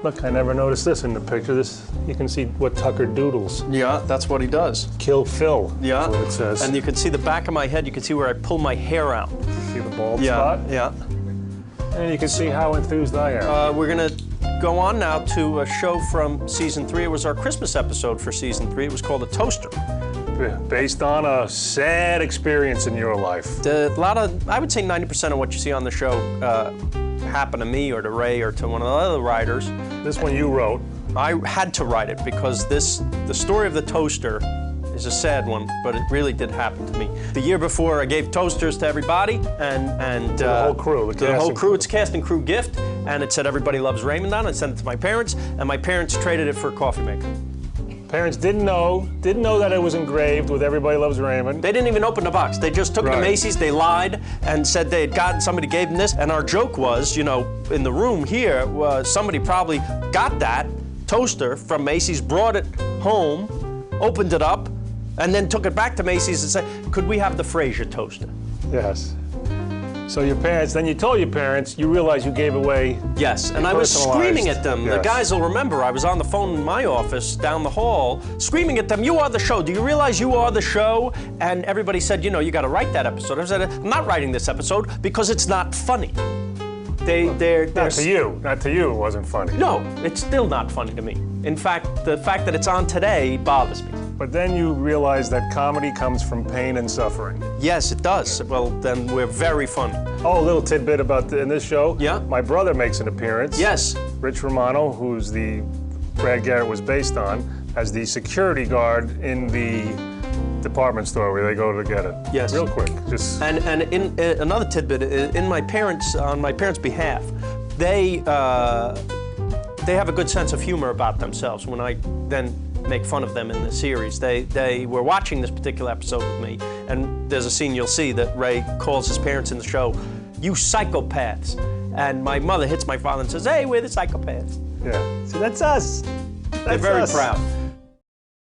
Look, I never noticed this in the picture. This, you can see what Tucker doodles. Yeah, that's what he does. Kill Phil. Yeah. That's what it says. And you can see the back of my head. You can see where I pull my hair out. See the bald spot? Yeah. And you can see how enthused I am. We're gonna go on now to a show from season 3. It was our Christmas episode for season 3. It was called A Toaster. Based on a sad experience in your life. I would say 90% of what you see on the show happened to me or to Ray or to one of the other writers. This one you wrote. I had to write it because the story of the toaster is a sad one, but it really did happen to me. The year before, I gave toasters to everybody and the whole crew. The whole crew. It's a cast and crew gift, and it said Everybody Loves Raymond on it. I sent it to my parents, and my parents traded it for a coffee maker. Parents didn't know that it was engraved with Everybody Loves Raymond. They didn't even open the box. They just took it to Macy's, they lied, and said they had gotten, somebody gave them this, and our joke was, you know, in the room here, somebody probably got that toaster from Macy's, brought it home, opened it up, and then took it back to Macy's and said, could we have the Fraser toaster? Yes. So your parents, then you told your parents, you realized you gave away. Yes, and I was screaming at them. Yes. The guys will remember, I was on the phone in my office down the hall, screaming at them, you are the show. Do you realize you are the show? And everybody said, you know, you got to write that episode. I said, I'm not writing this episode because it's not funny. Not to you. Not to you, it wasn't funny. No, it's still not funny to me. In fact, the fact that it's on today bothers me. But then you realize that comedy comes from pain and suffering. Yes, it does. Well, then we're very funny. Oh, a little tidbit about in this show. Yeah. My brother makes an appearance. Yes. Rich Romano, who's the Brad Garrett was based on, as the security guard in the department store where they go to get it. Yes. Real quick, just. And in another tidbit, on my parents' behalf, they have a good sense of humor about themselves. When I then make fun of them in the series, they were watching this particular episode with me, and there's a scene you'll see that Ray calls his parents in the show, "You psychopaths," and my mother hits my father and says, "Hey, we're the psychopaths." Yeah. So that's us. They're very proud.